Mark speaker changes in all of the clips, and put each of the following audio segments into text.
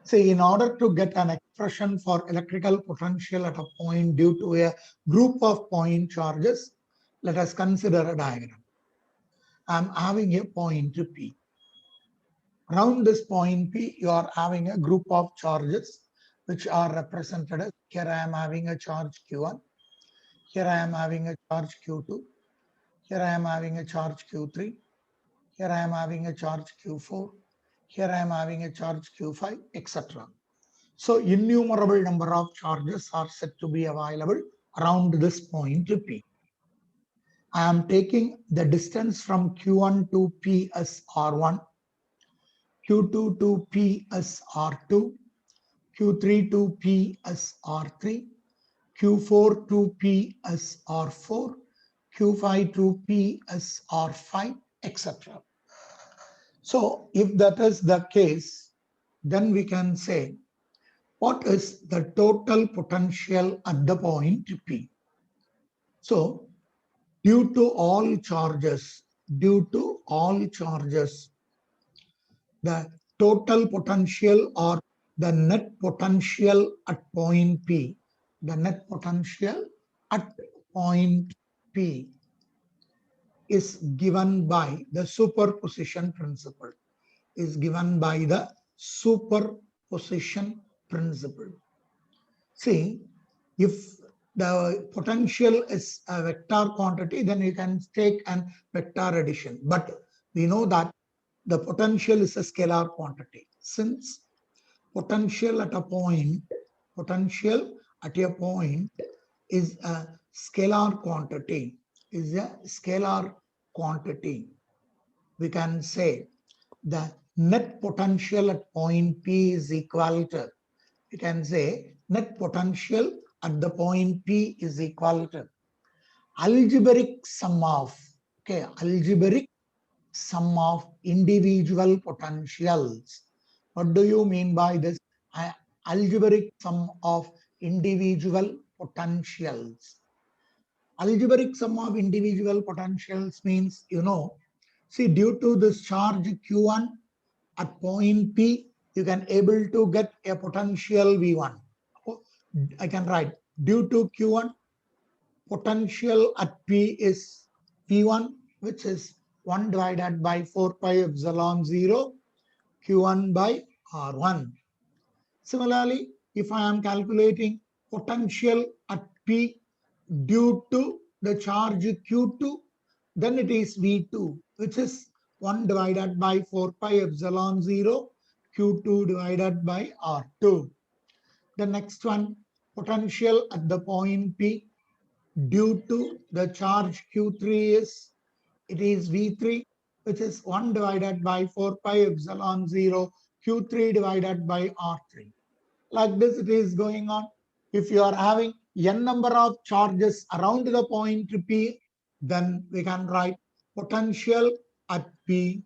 Speaker 1: See, in order to get an expression for electrical potential at a point due to a group of point charges, let us consider a diagram. I'm having a point P. Around this point P, you are having a group of charges which are represented as, here I am having a charge Q1, here I am having a charge Q2, here I am having a charge Q3, here I am having a charge Q4, here I am having a charge Q5, etc. So innumerable number of charges are said to be available around this point P. I am taking the distance from Q1 to P as R1, Q2 to P as R2, Q3 to P as R3, Q4 to P as R4, Q5 to P as R5, etc. So if that is the case, then we can say, what is the total potential at the point P? So due to all charges, the total potential or the net potential at point P, the net potential at point P is given by the superposition principle, is given by the superposition principle. See, if the potential is a vector quantity, then you can take an vector addition. But we know that the potential is a scalar quantity. Since potential at a point is a scalar quantity, we can say the net potential at point P is equal to, we can say net potential at the point P is equal to algebraic sum of, algebraic sum of individual potentials. What do you mean by this? Algebraic sum of individual potentials. Algebraic sum of individual potentials means, see, due to this charge Q1 at point P, you can able to get a potential V1. I can write due to Q1, potential at P is V1, which is 1 divided by 4 pi epsilon 0 Q1 by R1. Similarly, if I am calculating potential at P due to the charge Q2, then it is V2, which is 1 divided by 4 pi epsilon 0 Q2 divided by R2. The next one, potential at the point P due to the charge Q3 is, it is V3, which is 1 divided by 4 pi epsilon 0 Q3 divided by R3. Like this it is going on. If you are having n number of charges around the point P, then we can write potential at P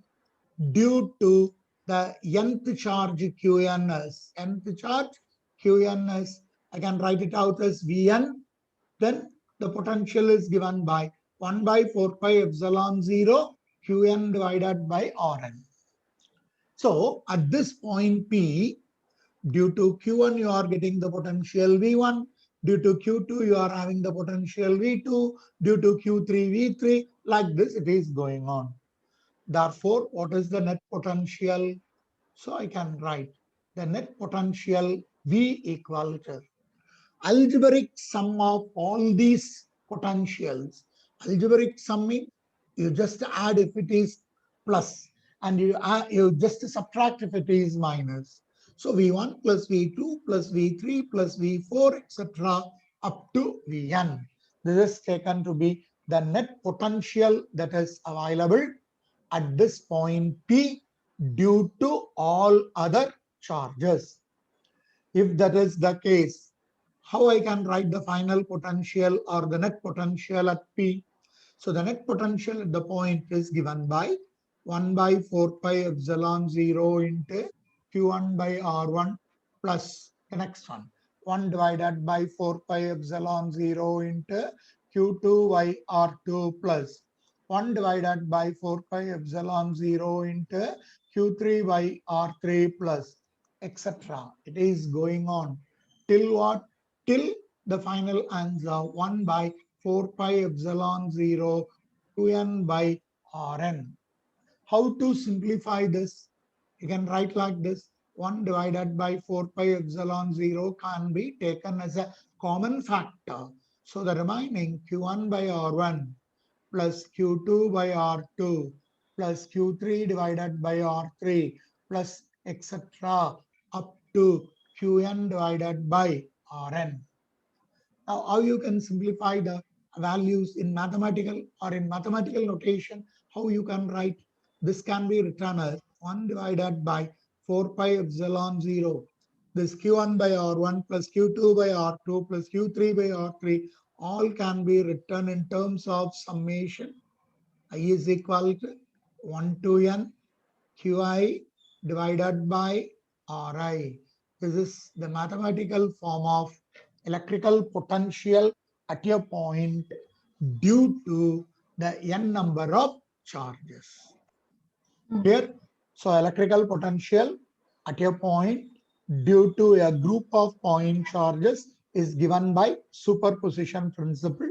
Speaker 1: due to the nth charge Qns. Nth charge Qns, I can write it out as Vn. Then the potential is given by 1 by 4 pi epsilon 0 Qn divided by Rn. So at this point P, due to Q1 you are getting the potential V1, due to Q2 you are having the potential V2, due to Q3 V3, like this it is going on. Therefore, what is the net potential? So I can write the net potential V equal to algebraic sum of all these potentials. Algebraic sum means you just add if it is plus, and you just subtract if it is minus. So V1 plus V2 plus V3 plus V4, etc. up to Vn. This is taken to be the net potential that is available at this point P due to all other charges. If that is the case, how I can write the final potential or the net potential at P? So the net potential at the point is given by 1 by 4 pi epsilon 0 into Q1 by R1 plus the next one divided by 4 pi epsilon 0 into Q2 by R2 plus 1 divided by 4 pi epsilon 0 into Q3 by R3 plus etc. It is going on till what? Till the final answer 1 by 4 pi epsilon 0 qn by Rn. How to simplify this? You can write like this. 1 divided by 4 pi epsilon 0 can be taken as a common factor. So the remaining q1 by R1 plus q2 by R2 plus q3 divided by R3 plus etc. up to qn divided by Rn. Now, how you can simplify the values in mathematical or in mathematical notation, how you can write this can be written as 1 divided by 4 pi epsilon 0. This q1 by R1 plus q2 by R2 plus q3 by R3 all can be written in terms of summation. I is equal to 1 to n qi divided by Ri. This is the mathematical form of electrical potential at a point due to the n number of charges. Here, so electrical potential at a point due to a group of point charges is given by superposition principle.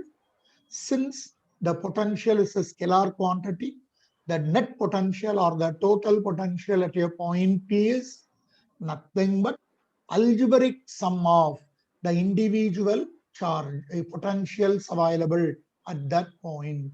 Speaker 1: Since the potential is a scalar quantity, the net potential or the total potential at a point P is nothing but algebraic sum of the individual charge potentials available at that point.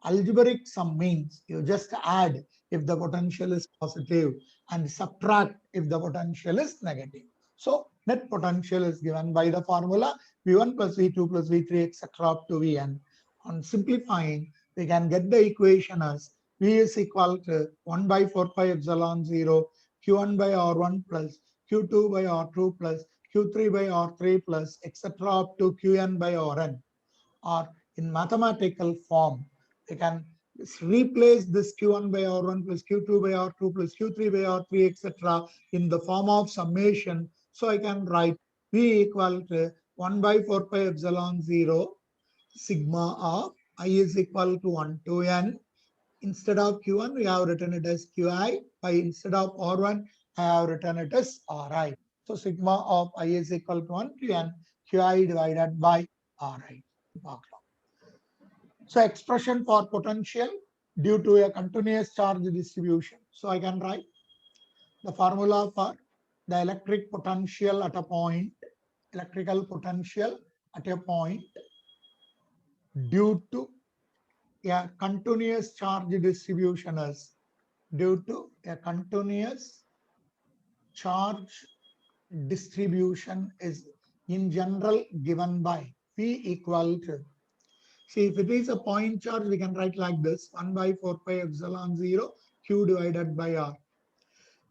Speaker 1: Algebraic sum means you just add if the potential is positive and subtract if the potential is negative. So net potential is given by the formula V1 plus V2 plus V3 etc. up to Vn. On simplifying, we can get the equation as V is equal to 1 by 4 pi epsilon 0 Q1 by R1 plus Q2 by R2 plus Q3 by R3 plus etc. up to Qn by Rn. Or in mathematical form, we can replace this Q1 by R1 plus Q2 by R2 plus Q3 by R3 etc. in the form of summation. So I can write V equal to 1 by 4 pi epsilon 0 sigma of I is equal to 1 to n. Instead of Q1, we have written it as Qi. By instead of R1, I have written it as Ri. So sigma of I is equal to 1 to n Qi divided by Ri. So expression for potential due to a continuous charge distribution. So I can write the formula for the electric potential at a point, electrical potential at a point due to a continuous charge distribution is due to a continuous charge distribution is in general given by V equal to. See, if it is a point charge, we can write like this 1 by 4 pi epsilon 0 Q divided by R.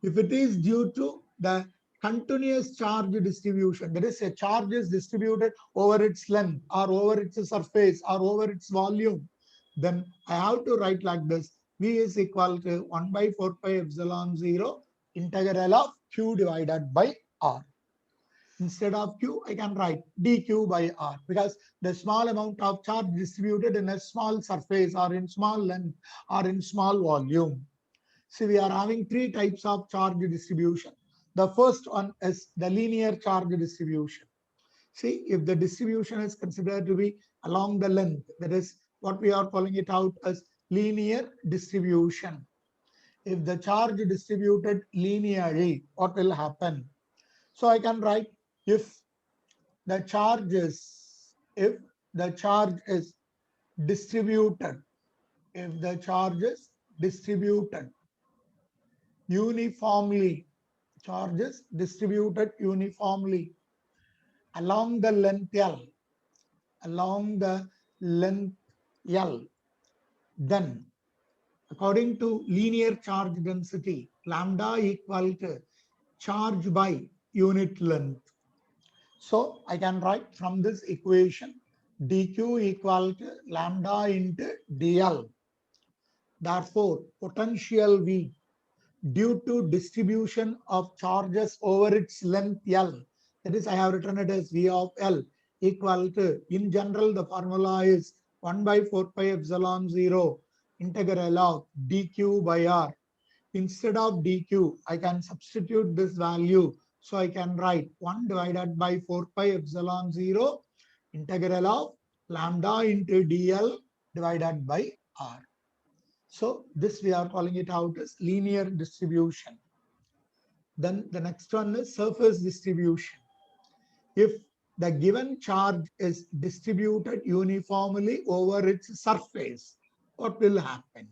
Speaker 1: If it is due to the continuous charge distribution, that is, a charge is distributed over its length or over its surface or over its volume, then I have to write like this V is equal to 1 by 4 pi epsilon 0 integral of Q divided by R. Instead of Q, I can write dQ by R because the small amount of charge distributed in a small surface or in small length or in small volume. See, we are having three types of charge distribution. The first one is the linear charge distribution. See, if the distribution is considered to be along the length, that is what we are calling it out as linear distribution. If the charge distributed linearly, what will happen? So I can write if the charge is distributed, if the charge is distributed uniformly, charges distributed uniformly along the length L, then according to linear charge density, lambda equal to charge by unit length. So I can write from this equation dq equal to lambda into dl. Therefore, potential V due to distribution of charges over its length L, that is, I have written it as V of L equal to, in general, the formula is 1 by 4 pi epsilon 0 integral of dq by R. Instead of dq, I can substitute this value So I can write 1 divided by 4 pi epsilon 0 integral of lambda into dl divided by r. So this we are calling it out as linear distribution. Then the next one is surface distribution. If the given charge is distributed uniformly over its surface, what will happen?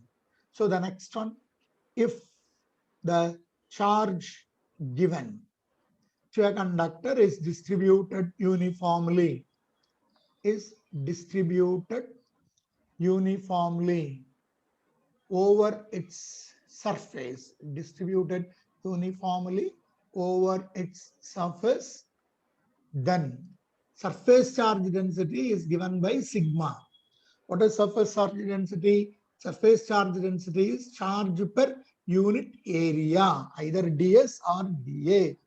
Speaker 1: So the next one, if the charge given to a conductor is distributed uniformly, over its surface, distributed uniformly over its surface, then surface charge density is given by sigma. What is surface charge density? Surface charge density is charge per unit area, either ds or dA.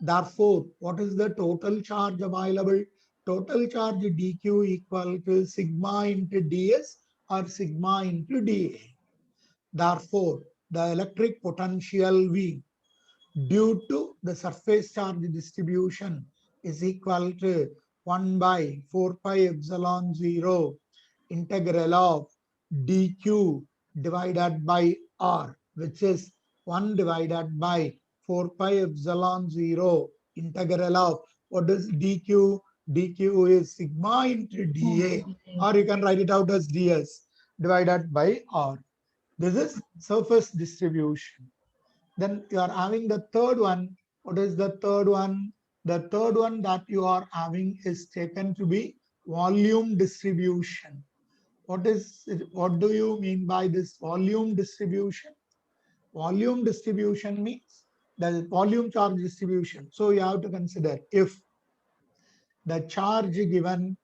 Speaker 1: Therefore, what is the total charge available? Total charge dq equal to sigma into ds or sigma into dA. Therefore, the electric potential V due to the surface charge distribution is equal to 1 by 4 pi epsilon 0 integral of dq divided by r, which is 1 divided by 4 pi epsilon 0 integral of what is dq? dq is sigma into dA, or you can write it out as ds divided by r. This is surface distribution. Then you are having the third one. What is the third one? The third one that you are having is taken to be volume distribution. What is it? What do you mean by this volume distribution? Volume distribution means the volume charge distribution. So you have to consider if the charge given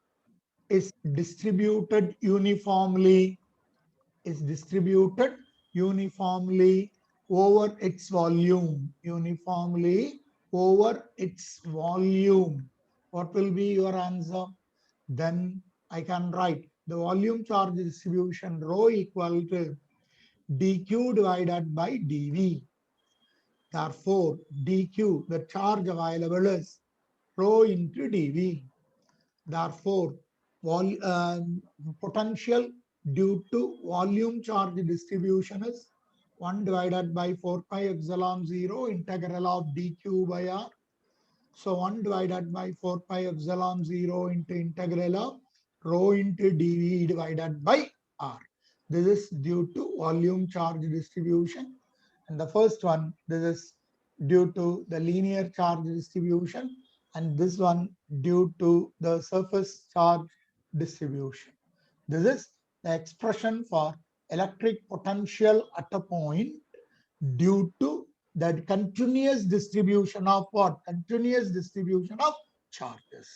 Speaker 1: is distributed uniformly, over its volume, what will be your answer? Then I can write the volume charge distribution rho equal to dq divided by dv. Therefore, dq, the charge available is rho into dv. Therefore, potential due to volume charge distribution is 1 divided by 4 pi epsilon 0 integral of dq by r. So 1 divided by 4 pi epsilon 0 into integral of rho into dv divided by r. This is due to volume charge distribution. And the first one, this is due to the linear charge distribution. And this one due to the surface charge distribution. This is the expression for electric potential at a point due to the continuous distribution of what? Continuous distribution of charges.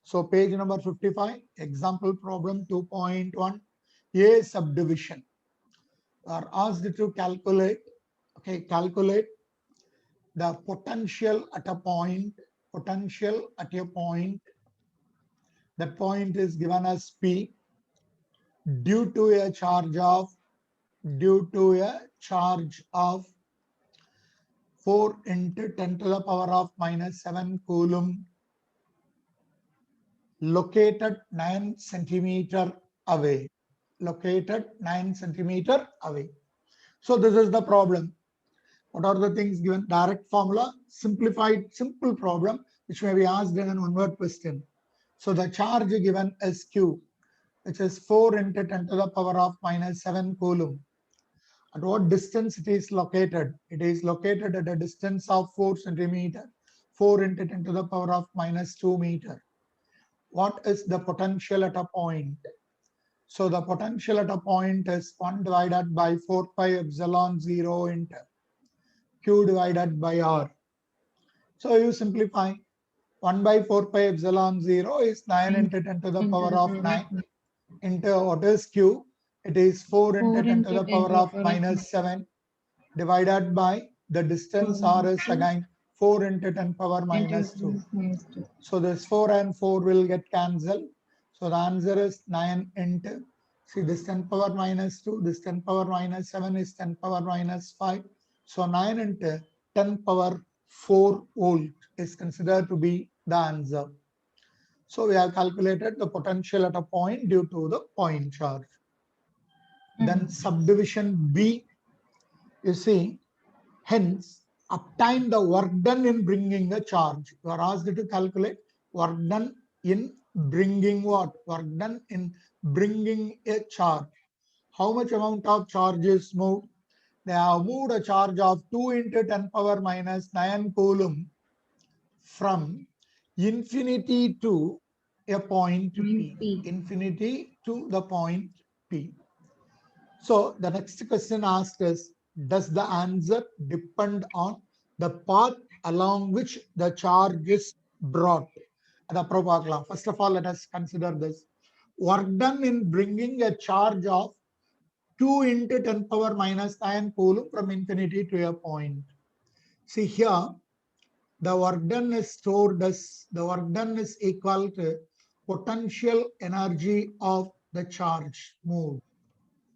Speaker 1: So page number 55, example problem 2.1, A subdivision. We are asked to calculate, calculate the potential at a point, that point is given as P due to a charge of 4 into 10 to the power of minus 7 coulomb located 9 centimeter away. So this is the problem. What are the things given? Direct formula, simplified, simple problem, which may be asked in an one-word question. So the charge given is Q, which is 4 into 10 to the power of minus 7 coulomb. At what distance it is located? It is located at a distance of 4 centimeter, 4 into 10 to the power of minus 2 meter. What is the potential at a point? So the potential at a point is 1 divided by 4 pi epsilon 0 into Q divided by R. So you simplify. 1 by 4 pi epsilon 0 is 9 into 10 to the power of 9 into what is Q? It is 4 into 10 to the power of minus 7 divided by the distance R is again 4 into 10 power minus 2. So this 4 and 4 will get cancelled. So the answer is 9 into, see this 10 power minus 2, this 10 power minus 7 is 10 power minus 5. So 9 into 10 power 4 volt is considered to be the answer. So we have calculated the potential at a point due to the point charge. Then subdivision B, you see, hence obtain the work done in bringing a charge. You are asked to calculate work done in bringing what? Work done in bringing a charge. How much amount of charge is moved? They have moved a charge of 2 into 10 power minus 9 coulomb from infinity to a point P. Infinity to the point P. So the next question asked is, does the answer depend on the path along which the charge is brought? First of all, let us consider this. Work done in bringing a charge of 2 into 10 power minus 9 coulomb from infinity to a point. See here, the work done is stored as, the work done is equal to potential energy of the charge moved.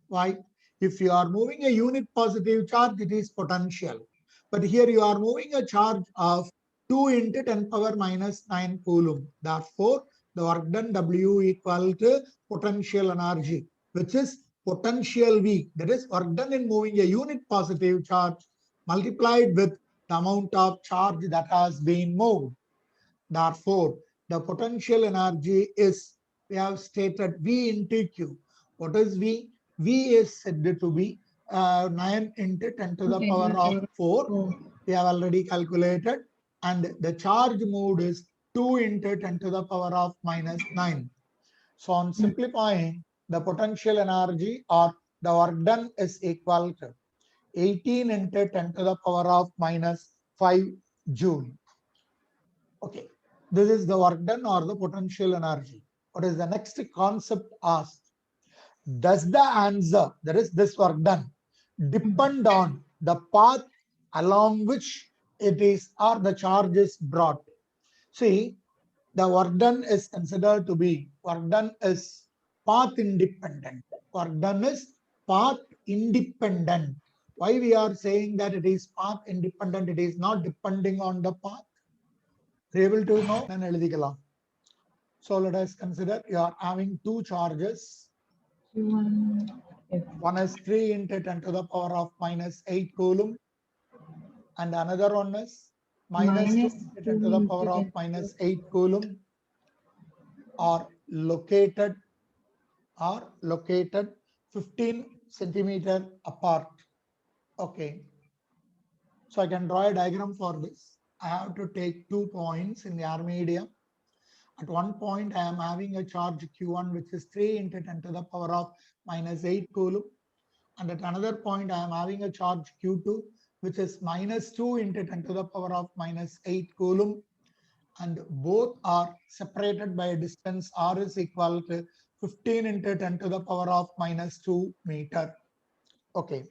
Speaker 1: Why? If you are moving a unit positive charge, it is potential. But here you are moving a charge of 2 into 10 power minus 9 coulomb. Therefore, the work done W equal to potential energy, which is potential V. That is work done in moving a unit positive charge multiplied with the amount of charge that has been moved. Therefore, the potential energy is, we have stated V into Q. What is V? V is said to be 9 into 10 to the power of 4. We have already calculated. And the charge moved is 2 into 10 to the power of minus 9. So on simplifying, the potential energy or the work done is equal to 18 into 10 to the power of minus 5 joule. Okay, this is the work done or the potential energy. What is the next concept asked? Does the answer, that is this work done, depend on the path along which it is or the charge is brought? See, the work done is considered to be, work done is path independent. Work done is path independent. Why we are saying that it is path independent? It is not depending on the path. Are you able to know? So let us consider you are having two charges. One is 3 into 10 to the power of minus 8 coulomb, and another one is minus 2 into 10 to the power of minus 8 coulomb, are located 15 centimeter apart. Okay, so I can draw a diagram for this. I have to take 2 points in the R medium. At one point, I am having a charge Q1, which is 3 into 10 to the power of minus 8 coulomb. And at another point, I am having a charge Q2, which is minus 2 into 10 to the power of minus 8 coulomb. And both are separated by a distance R is equal to 15 into 10 to the power of minus 2 meter. Okay.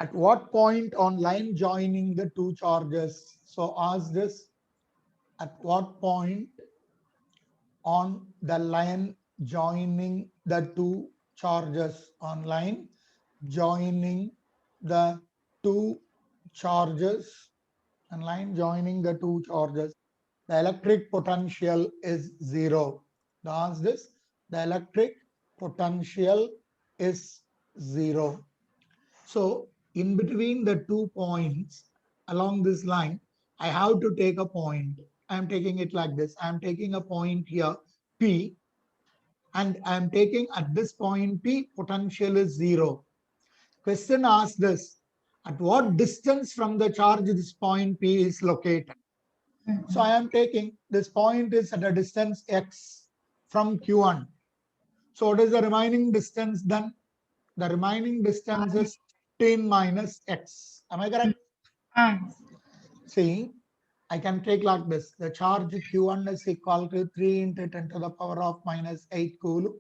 Speaker 1: At what point on line joining the two charges? So ask this, at what point on the line joining the two charges, on line joining the two charges, and line joining the two charges, the electric potential is 0. The answer is the electric potential is 0. So in between the 2 points along this line, I have to take a point. I'm taking it like this. I'm taking a point here, P, and I'm taking at this point P, potential is 0. Question asks this, at what distance from the charge this point P is located? So I am taking this point is at a distance X from Q1. So what is the remaining distance then? The remaining distance is 15 minus X. Am I correct? See, I can take like this. The charge Q1 is equal to 3 into 10 to the power of minus 8 coulomb.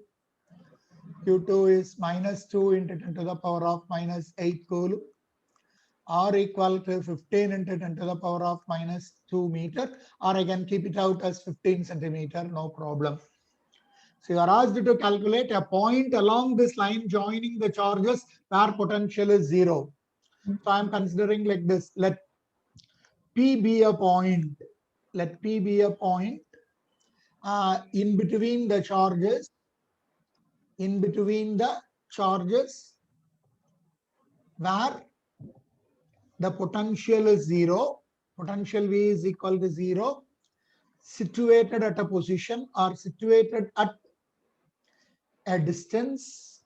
Speaker 1: Q2 is minus 2 into 10 to the power of minus 8 coulomb. R equal to 15 into 10 to the power of minus 2 meter, or I can keep it out as 15 centimeter, no problem. So you are asked to calculate a point along this line joining the charges where potential is 0. So I am considering like this. Let P be a point. Let P be a point in between the charges. In between the charges where the potential is 0. Potential V is equal to 0. Situated at a position or situated at a distance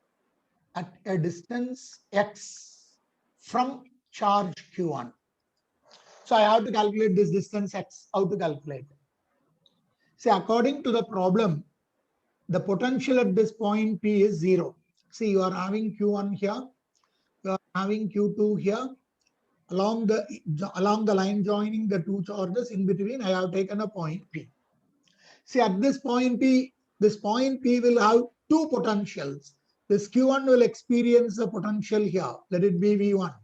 Speaker 1: x from charge q1. So I have to calculate this distance x. How to calculate? See, according to the problem, the potential at this point P is 0. See, you are having q1 here, you are having q2 here. Along the line joining the two charges in between, I have taken a point P. See, at this point P will have two potentials. This Q1 will experience a potential here. Let it be V1.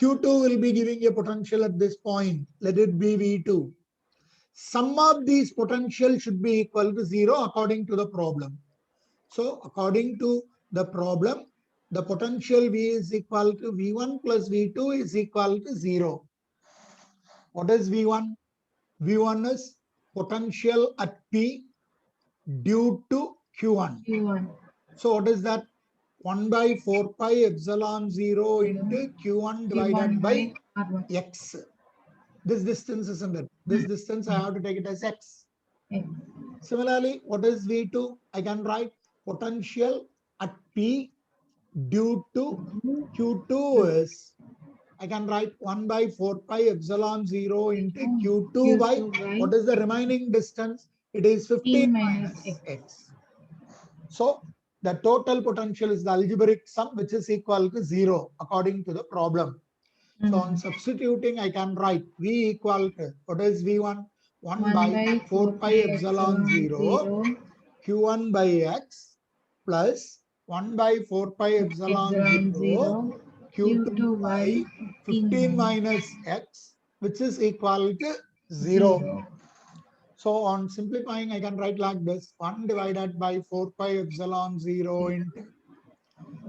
Speaker 1: Q2 will be giving a potential at this point. Let it be V2. Sum of these potentials should be equal to 0 according to the problem. So, according to the problem, the potential V is equal to V1 plus V2 is equal to 0. What is V1? V1 is potential at P due to Q1. So what is that? 1 by 4 pi epsilon 0 into Q1 divided by x. This distance, isn't it? This distance I have to take it as x. Similarly, what is V2? I can write potential at P due to Q2 is, I can write 1 by 4 pi epsilon 0 into Q2 by, what is the remaining distance? It is 15 minus x. So the total potential is the algebraic sum, which is equal to 0 according to the problem. So on substituting, I can write V equal to, what is V1? 1 by 4 pi epsilon 0 Q1 by x plus 1 by 4 pi epsilon 0 Q2 by 15 minus x, which is equal to 0. So on simplifying, I can write like this: 1 divided by 4 pi epsilon 0 into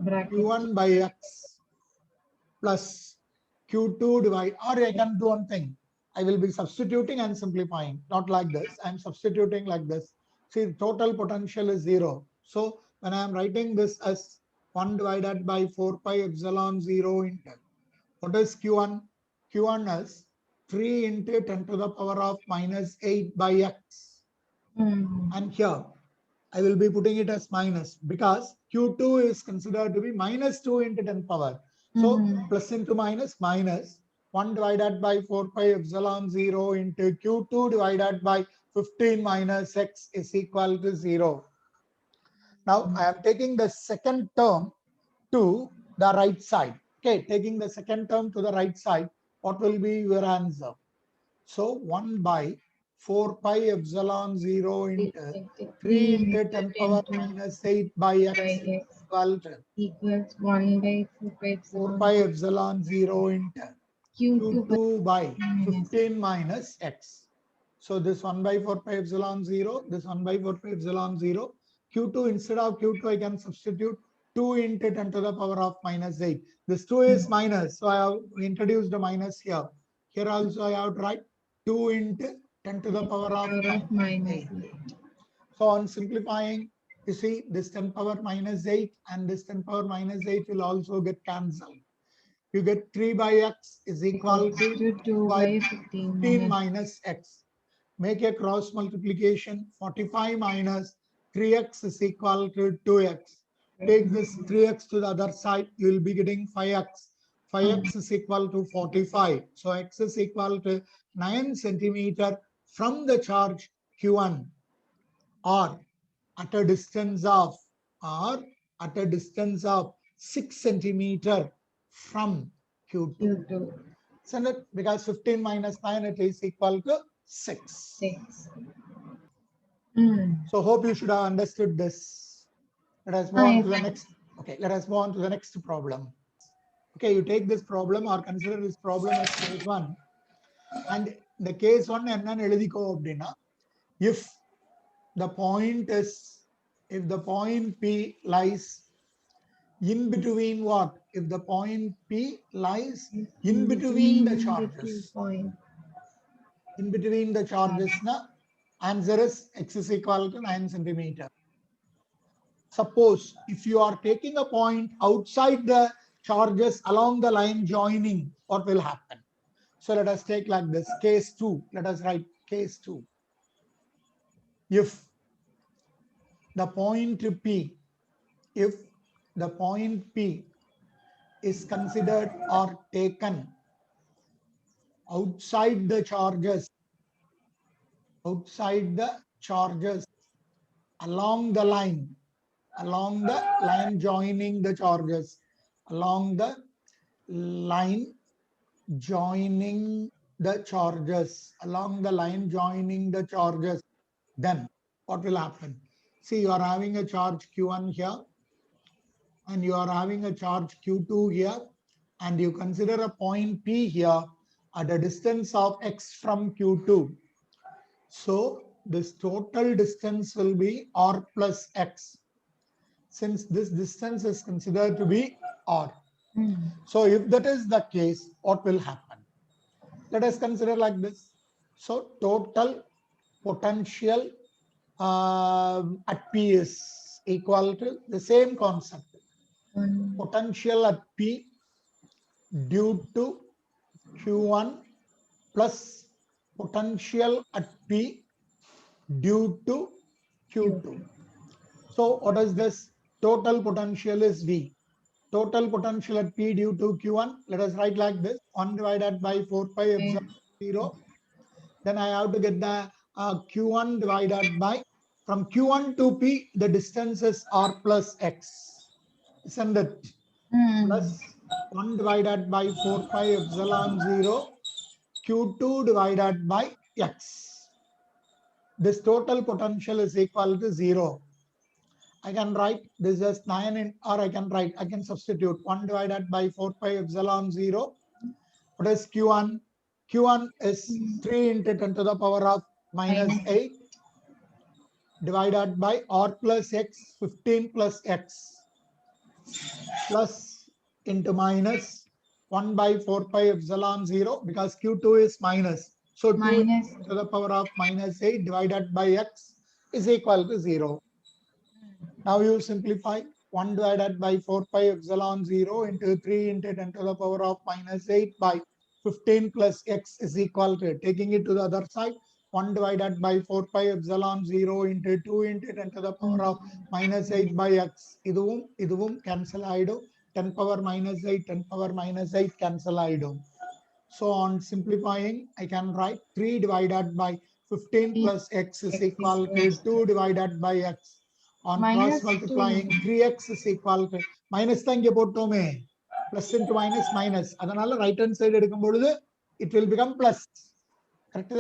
Speaker 1: Q1 by x plus Q2 divide, or I can do one thing. I will be substituting and simplifying, not like this. I'm substituting like this. See, the total potential is 0. So when I am writing this as 1 divided by 4 pi epsilon 0 into, what is Q1? Q1 is 3 into 10 to the power of minus 8 by x. And here I will be putting it as minus because Q2 is considered to be minus 2 into 10 power. So plus into minus, minus 1 divided by 4 pi epsilon 0 into Q2 divided by 15 minus x is equal to 0. Now I am taking the second term to the right side. Okay, taking the second term to the right side, what will be your answer? So 1 by 4 pi epsilon 0 into 3 into 10 power minus 8 by x equals
Speaker 2: 1 by
Speaker 1: 4 pi epsilon 0 into Q2 by 15 minus x. So this 1 by 4 pi epsilon 0, this 1 by 4 pi epsilon 0, Q2 instead of Q2 I can substitute 2 into 10 to the power of minus 8. This 2 is minus, so I have introduced a minus here. Here also I have to write 2 into 10 to the power of minus 8. So on simplifying, you see this 10 power minus 8 and this 10 power minus 8 will also get cancelled. You get 3 by x is equal to 2 by 15 minus x. Make a cross multiplication. 45 minus 3x is equal to 2x. Take this 3x to the other side, you will be getting 5x. 5x is equal to 45. So x is equal to 9 centimeter from the charge Q1 or at a distance of 6 centimeter from Q2. Isn't it? Because 15 minus 9 it is equal to 6. So hope you should have understood this. Let us move on to the next. Okay, let us move on to the next problem. Okay, you take this problem or consider this problem as case 1. And the case 1 enna eludiko appadina, if the point P lies In between what? If the point P lies in between the charges. In between the charges, na answer is x is equal to 9 centimeter. Suppose if you are taking a point outside the charges along the line joining, what will happen? So let us take like this, case 2. Let us write case 2. If the point P, if the point P is considered or taken outside the charges, along the line joining the charges, along the line joining the charges, then what will happen? See, you are having a charge Q1 here, and you are having a charge Q2 here, and you consider a point P here at a distance of x from Q2. So this total distance will be r plus x, since this distance is considered to be r. So if that is the case, what will happen? Let us consider like this. So total potential at P is equal to the same concept. Potential at P due to Q1 plus potential at P due to Q2. So what is this? Total potential is V. Total potential at P due to Q1, let us write like this, 1 divided by 4 pi epsilon 0. Then I have to get the Q1 divided by, from Q1 to P, the distance is R plus X. Isn't it? Plus 1 divided by 4 pi epsilon 0, Q2 divided by X. This total potential is equal to 0. I can write this as 9, or I can substitute 1 divided by 4 pi epsilon 0. What is Q1? Q1 is 3 into 10 to the power of minus 8 divided by r plus x, 15 plus x, plus into minus 1 by 4 pi epsilon 0, because Q2 is minus. So 2 to the power of minus 8 divided by x is equal to 0. Now you simplify 1 divided by 4 pi epsilon 0 into 3 into 10 to the power of minus 8 by 15 plus x is equal to, taking it to the other side, 1 divided by 4 pi epsilon 0 into 2 into 10 to the power of minus 8 by x. Iduvum cancel aidum. 10 power minus 8, 10 power minus 8 cancel aidum. So on simplifying, I can write 3 divided by 15 plus x is equal to 2 divided by x. On cross multiplying, 3x is equal to minus thank you potome, plus into minus minus. Adanala right hand side it will become plus. Correct?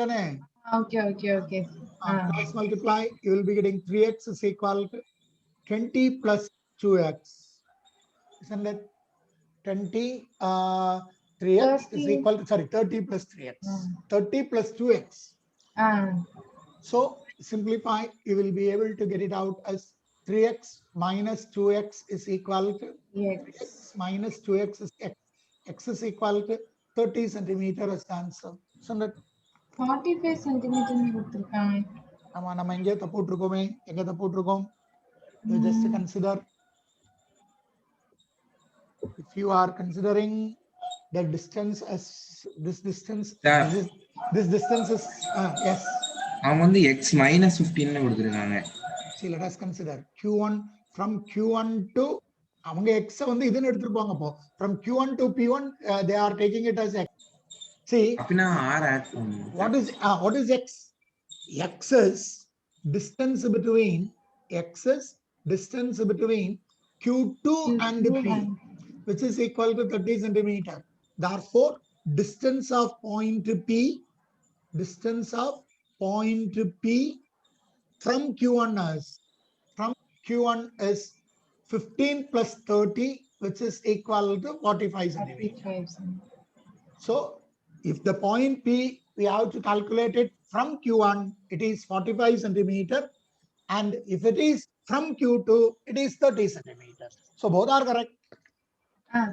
Speaker 2: Okay.
Speaker 1: Cross multiply, you will be getting 3x is equal to 20 plus 2x. Isn't it? 20 3x is equal to, sorry, 30 plus 3x. 30 plus 2x. So simplify, you will be able to get it out as 3x minus 2x is equal to x minus 2x is x. X is equal to 30 centimeter as answer. So that
Speaker 2: 45 centimeter
Speaker 1: நம்ம எங்கே தப்பு விட்டுருக்கோமே, எங்க தப்பு விட்டுருக்கோம்? You just consider, if you are considering the distance as this distance, this distance is yes.
Speaker 3: அவன் வந்து x minus 15 னு கொடுத்திருக்காங்க.
Speaker 1: See, let us consider Q1 from Q1 to அவங்க x வந்து இதுன்னு எடுத்துப்பாங்க. அப்போ from Q1 to P1 they are taking it as x. See,
Speaker 3: அப்படினா r add பண்ணனும்.
Speaker 1: what is x? X is distance between Q2 and P, which is equal to 30 centimeter. Therefore, distance of point P from Q1 is 15 plus 30, which is equal to 45 centimeter. So if the point P, we have to calculate it from Q1, it is 45 centimeter. And if it is from Q2, it is 30 centimeters. So both are correct.
Speaker 2: Ah,